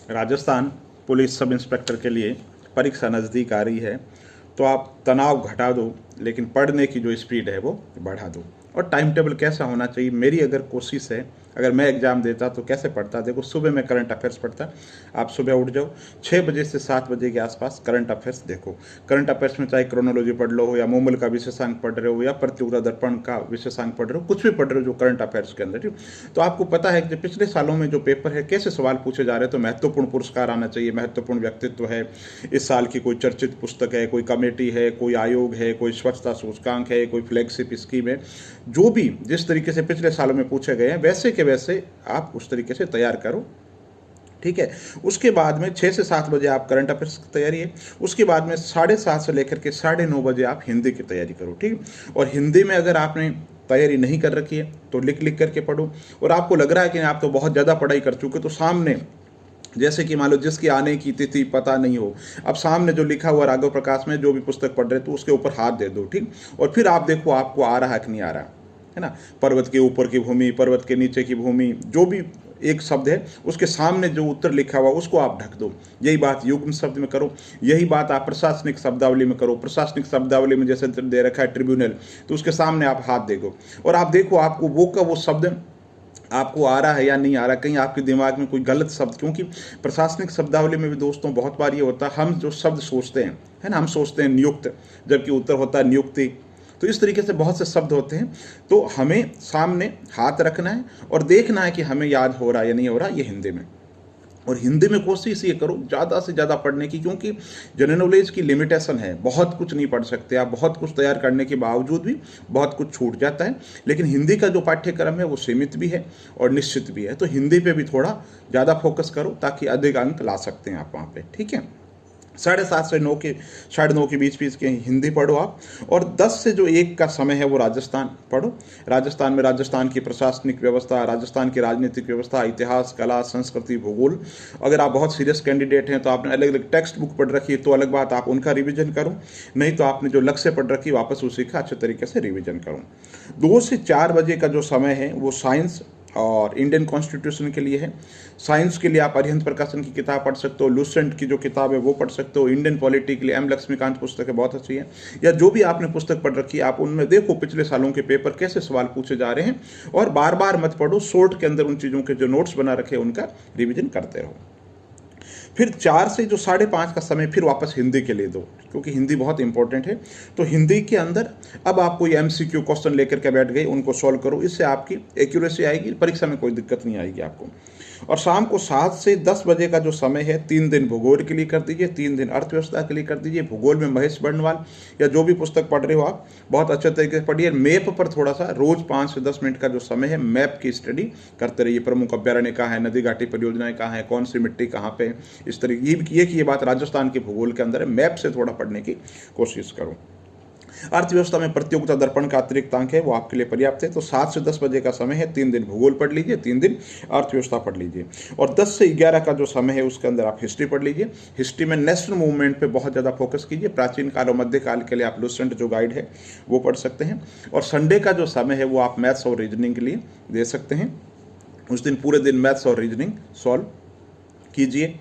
Rajasthan police sub inspector के लिए परीक्षा नज़दीक आ रही है, तो आप तनाव घटा दो, लेकिन पढ़ने की जो स्पीड है वो बढ़ा दो। और टाइम टेबल कैसा होना चाहिए, मेरी अगर कोशिश है, अगर मैं एग्ज़ाम देता तो कैसे पढ़ता। देखो, सुबह मैं करंट अफेयर्स पढ़ता। आप सुबह उठ जाओ, 6 बजे से 7 बजे के आसपास करंट अफेयर्स देखो। करंट अफेयर्स में चाहे क्रोनोलॉजी पढ़ लो, या मोमल का विशेषांक पढ़ रहे हो, या प्रतियोगिता दर्पण का विशेषांक पढ़ रहे हो, कुछ भी पढ़ रहे हो जो करंट अफेयर्स के अंदर, ठीक। तो आपको पता है कि पिछले सालों में जो पेपर है कैसे सवाल पूछे जा रहे हैं। तो महत्वपूर्ण पुरस्कार आना चाहिए, महत्वपूर्ण व्यक्तित्व है, इस साल की कोई चर्चित पुस्तक है, कोई कमेटी है, कोई आयोग है, कोई स्वच्छता सूचकांक है, कोई फ्लैगशिप स्कीम है, जो भी जिस तरीके से पिछले सालों में पूछे गए हैं वैसे के वैसे आप उस तरीके से तैयार करो, ठीक है। उसके बाद में 6 से 7 बजे आप करंट अफेयर्स की तैयारी है। उसके बाद में 7:30 से लेकर के 9:30 बजे आप हिंदी की तैयारी करो, ठीक। और हिंदी में अगर आपने तैयारी नहीं कर रखी है तो लिख लिख करके पढ़ो। और आपको लग रहा है कि आप तो बहुत ज़्यादा पढ़ाई कर चुके, तो सामने जैसे कि मान लो जिसकी आने की तिथि पता नहीं हो, अब सामने जो लिखा हुआ राघव प्रकाश में जो भी पुस्तक पढ़ रहे तो उसके ऊपर हाथ दे दो, ठीक। और फिर आप देखो आपको आ रहा है कि नहीं आ रहा है ना। पर्वत के ऊपर की भूमि, पर्वत के नीचे की भूमि, जो भी एक शब्द है उसके सामने जो उत्तर लिखा हुआ उसको आप ढक दो। यही बात युग्म शब्द में करो, यही बात आप प्रशासनिक शब्दावली में करो। प्रशासनिक शब्दावली में जैसे दे रखा है ट्रिब्यूनल, तो उसके सामने आप हाथ देखो और आप देखो आपको वो का वो शब्द आपको आ रहा है या नहीं आ रहा। कहीं आपके दिमाग में कोई गलत शब्द, क्योंकि प्रशासनिक शब्दावली में भी दोस्तों बहुत बार ये होता है हम जो शब्द सोचते हैं, है ना, हम सोचते हैं नियुक्त, जबकि उत्तर होता है नियुक्ति। तो इस तरीके से बहुत से शब्द होते हैं, तो हमें सामने हाथ रखना है और देखना है कि हमें याद हो रहा है या नहीं हो रहा, ये हिंदी में। और हिंदी में कोशिश ये करो ज़्यादा से ज़्यादा पढ़ने की, क्योंकि जनरल नॉलेज की लिमिटेशन है, बहुत कुछ नहीं पढ़ सकते आप। बहुत कुछ तैयार करने के बावजूद भी बहुत कुछ छूट जाता है। लेकिन हिंदी का जो पाठ्यक्रम है वो सीमित भी है और निश्चित भी है, तो हिंदी पे भी थोड़ा ज़्यादा फोकस करो ताकि अधिक अंक ला सकते हैं आप वहाँ पे, ठीक है। 7:30 से 9 के 9:30 के बीच बीच के हिंदी पढ़ो आप। और 10 से जो 1 का समय है वो राजस्थान पढ़ो। राजस्थान में राजस्थान की प्रशासनिक व्यवस्था, राजस्थान की राजनीतिक व्यवस्था, इतिहास, कला, संस्कृति, भूगोल। अगर आप बहुत सीरियस कैंडिडेट हैं तो आपने अलग अलग टेक्स्ट बुक पढ़ रखी है तो अलग बात, आप उनका रिविजन करो। नहीं तो आपने जो लक्ष्य पढ़ रखी है वापस उसी का अच्छे तरीके से रिविजन करो। 2 से 4 बजे का जो समय है वो साइंस और इंडियन कॉन्स्टिट्यूशन के लिए है। साइंस के लिए आप अरिहंत प्रकाशन की किताब पढ़ सकते हो, लूसेंट की जो किताब है वो पढ़ सकते हो। इंडियन पॉलिटी के लिए एम लक्ष्मीकांत पुस्तक है, बहुत अच्छी है। या जो भी आपने पुस्तक पढ़ रखी है आप उनमें देखो पिछले सालों के पेपर कैसे सवाल पूछे जा रहे हैं, और बार बार मत पढ़ो, शॉर्ट के अंदर उन चीज़ों के जो नोट्स बना रखे हैं उनका रिविजन करते रहो। फिर 4 से जो 5:30 का समय फिर वापस हिंदी के लिए दो, क्योंकि हिंदी बहुत इंपॉर्टेंट है। तो हिंदी के अंदर अब आप कोई MCQ क्वेश्चन लेकर के बैठ गए, उनको सॉल्व करो, इससे आपकी एक्यूरेसी आएगी, परीक्षा में कोई दिक्कत नहीं आएगी आपको। और शाम को 7 से 10 बजे का जो समय है 3 दिन भूगोल के लिए कर दीजिए, 3 दिन अर्थव्यवस्था के लिए कर दीजिए। भूगोल में महेश बर्णवाल या जो भी पुस्तक पढ़ रहे हो आप बहुत अच्छे तरीके से पढ़िए। मैप पर थोड़ा सा रोज 5 से 10 मिनट का जो समय है मैप की स्टडी करते रहिए। प्रमुख अभ्यारण्य कहाँ है, नदी घाटी परियोजनाएं कहाँ है, कौन सी मिट्टी कहाँ पे, इस तरीके ये बात राजस्थान के भूगोल के अंदर है। मैप से थोड़ा पढ़ने की कोशिश करो। अर्थव्यवस्था में प्रतियोगिता दर्पण का अतिरिक्त अंक है वो आपके लिए पर्याप्त है। तो 7 से 10 बजे का समय है, 3 दिन भूगोल पढ़ लीजिए, 3 दिन अर्थव्यवस्था पढ़ लीजिए। और 10 से 11 का जो समय है उसके अंदर आप हिस्ट्री पढ़ लीजिए। हिस्ट्री में नेशनल मूवमेंट पे बहुत ज़्यादा फोकस कीजिए। प्राचीन काल और मध्यकाल के लिए आप लूसेंट जो गाइड है वो पढ़ सकते हैं। और संडे का जो समय है वो आप मैथ्स और रीजनिंग के लिए दे सकते हैं। उस दिन पूरे दिन मैथ्स और रीजनिंग सॉल्व कीजिए।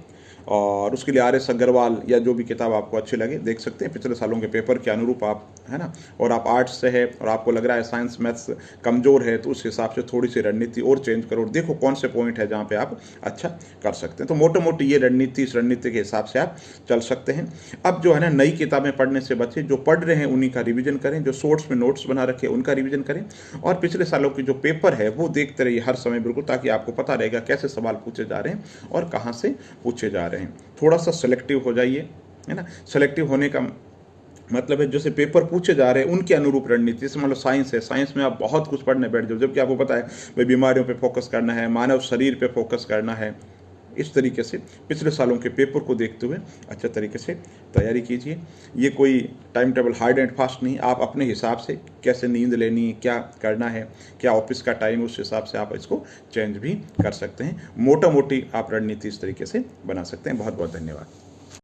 और उसके लिए RS अग्रवाल या जो भी किताब आपको अच्छी लगे देख सकते हैं, पिछले सालों के पेपर के अनुरूप आप, है ना। और आप आर्ट्स से है और आपको लग रहा है साइंस मैथ्स कमज़ोर है, तो उस हिसाब से थोड़ी सी रणनीति और चेंज करो, देखो कौन से पॉइंट है जहाँ पे आप अच्छा कर सकते हैं। तो मोटे मोटी ये रणनीति, इस रणनीति के हिसाब से आप चल सकते हैं। अब जो है ना नई किताबें पढ़ने से बचे, जो पढ़ रहे हैं उन्हीं का रिविजन करें, जो शॉर्ट्स में नोट्स बना रखे उनका रिविजन करें। और पिछले सालों की जो पेपर है वो देखते रहिए हर समय बिल्कुल, ताकि आपको पता रहेगा कैसे सवाल पूछे जा रहे हैं और कहाँ से पूछे जा रहे हैं। थोड़ा सा सेलेक्टिव हो जाइए, है ना। सेलेक्टिव होने का मतलब है जैसे पेपर पूछे जा रहे हैं उनके अनुरूप रणनीति। जैसे मान लो साइंस है, साइंस में आप बहुत कुछ पढ़ने बैठ जाओ, जबकि आपको पता है भाई बीमारियों पे फोकस करना है, मानव शरीर पे फोकस करना है। इस तरीके से पिछले सालों के पेपर को देखते हुए अच्छे तरीके से तैयारी कीजिए। ये कोई time table hard and fast नहीं, आप अपने हिसाब से कैसे नींद लेनी है, क्या करना है, क्या ऑफिस का टाइम, उस हिसाब से आप इसको चेंज भी कर सकते हैं। मोटा मोटी आप रणनीति इस तरीके से बना सकते हैं। बहुत बहुत धन्यवाद।